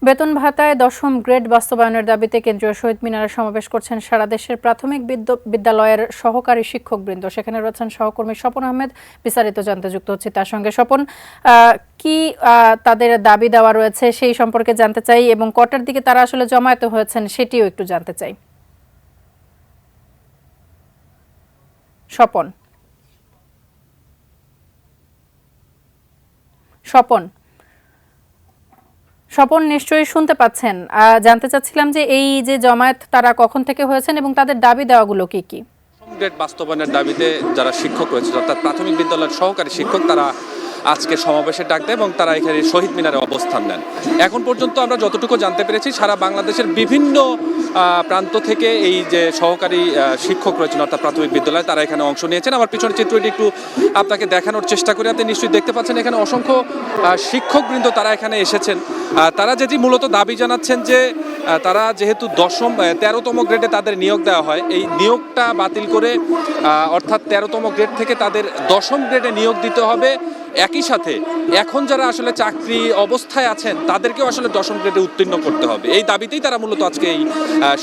বেতন ভাতায় 10ম গ্রেড বাস্তবায়নের দাবিতে কেন্দ্রীয় শহীদ মিনারে সমাবেশ করছেন সারা দেশের প্রাথমিক বিদ্যালয়ের সহকারী শিক্ষকবৃন্দ। সেখানে রয়েছেন সহকর্মী স্বপন আহমেদ। বিস্তারিত জানতে যুক্ত হচ্ছে তার সঙ্গে। স্বপন, কি তাদের দাবি দেওয়া রয়েছে সেই সম্পর্কে জানতে চাই এবং কটার দিকে তারা আসলে জমায়েত হয়েছেন সেটিও একটু জানতে চাই। স্বপন স্বপন স্বপন নিশ্চয়ই শুনতে পাচ্ছেন। জানতে চাচ্ছিলাম যে এই যে জমায়েত তারা কখন থেকে হয়েছেন এবং তাদের দাবি দেওয়াগুলো কি কি? গ্রেড বাস্তবায়নের দাবিতে যারা শিক্ষক রয়েছে, অর্থাৎ প্রাথমিক বিদ্যালয়ের সহকারী শিক্ষক, তারা আজকে সমাবেশে ডাক দেয় এবং তারা এখানে শহীদ মিনারে অবস্থান নেন। এখন পর্যন্ত আমরা যতটুকু জানতে পেরেছি, সারা বাংলাদেশের বিভিন্ন প্রান্ত থেকে এই যে সহকারী শিক্ষক রয়েছেন অর্থাৎ প্রাথমিক বিদ্যালয়ে, তারা এখানে অংশ নিয়েছেন। আমার পিছনের চিত্রটি একটু আপনাকে দেখানোর চেষ্টা করি। আপনি নিশ্চয়ই দেখতে পাচ্ছেন এখানে অসংখ্য শিক্ষকবৃন্দ তারা এখানে এসেছেন। তারা যেটি মূলত দাবি জানাচ্ছেন যে তারা যেহেতু 13তম গ্রেডে তাদের নিয়োগ দেওয়া হয়, এই নিয়োগটা বাতিল করে অর্থাৎ 13তম গ্রেড থেকে তাদের 10ম গ্রেডে নিয়োগ দিতে হবে। একই সাথে এখন যারা আসলে চাকরি অবস্থায় আছেন তাদেরকেও আসলে 10ম গ্রেডে উত্তীর্ণ করতে হবে। এই দাবিতেই তারা মূলত আজকে এই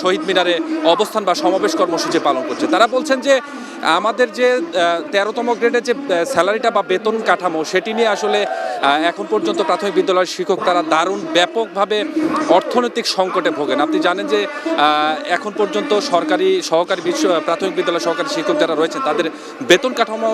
শহীদ মিনারে অবস্থান বা সমাবেশ কর্মসূচি পালন করছে। তারা বলছেন যে আমাদের যে 13তম গ্রেডের যে স্যালারিটা বা বেতন কাঠামো, সেটি নিয়ে আসলে এখন পর্যন্ত প্রাথমিক বিদ্যালয়ের শিক্ষক তারা দারুণ ব্যাপকভাবে অর্থনৈতিক সংকটে ভোগেন। আপনি জানেন যে এখন পর্যন্ত সহকারী প্রাথমিক বিদ্যালয়ের সহকারী শিক্ষক যারা রয়েছেন তাদের বেতন কাঠামো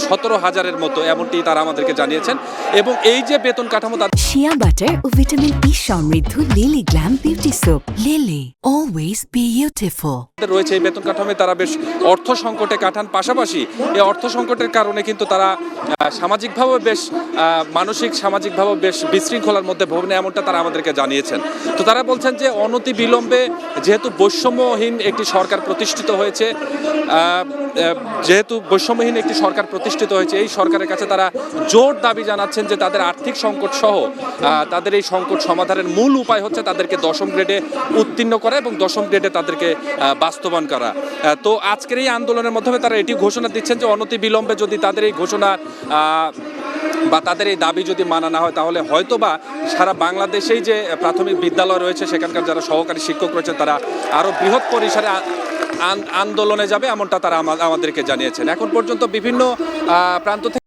17,000-এর মতো, এমনটি তারা আমাদেরকে জানিয়েছেন। এবং এই যে বেতন কাঠামো, শিয়া বাটার ও ভিটামিন ই সমৃদ্ধ lily glam beauty soap. Lily, always beautiful. রয়েছে এই বেতন কাঠামোয় তারা বেশ অর্থ সংকটে কাটান। পাশাপাশি এই অর্থ সংকটের কারণে কিন্তু তারা সামাজিকভাবে বেশ সামাজিকভাবে বেশ বিশৃঙ্খলার মধ্যে ভোগেন, এমনটা তারা আমাদেরকে জানিয়েছেন। তো তারা বলছেন যে অনতি বিলম্বে যেহেতু বৈষম্যহীন একটি সরকার প্রতিষ্ঠিত হয়েছে, এই সরকারের কাছে তারা জোর দাবি জানাচ্ছেন যে তাদের আর্থিক সংকট সহ তাদের এই সংকট সমাধানের মূল উপায় হচ্ছে তাদেরকে 10ম গ্রেডে উত্তীর্ণ করা এবং 10ম গ্রেডে তাদেরকে বাস্তবায়ন করা। তো আজকের এই আন্দোলনের মাধ্যমে তারা এটি ঘোষণা দিচ্ছেন যে অনতি বিলম্বে যদি তাদের এই ঘোষণা বা তাদের এই দাবি যদি মানা না হয়, তাহলে হয়তোবা সারা বাংলাদেশেই যে প্রাথমিক বিদ্যালয় রয়েছে সেখানকার যারা সহকারী শিক্ষক রয়েছে তারা আরও বৃহৎ পরিসরে আন্দোলনে যাবে, এমনটা তারা আমাদেরকে জানিয়েছেন। এখন পর্যন্ত বিভিন্ন প্রান্ত থেকে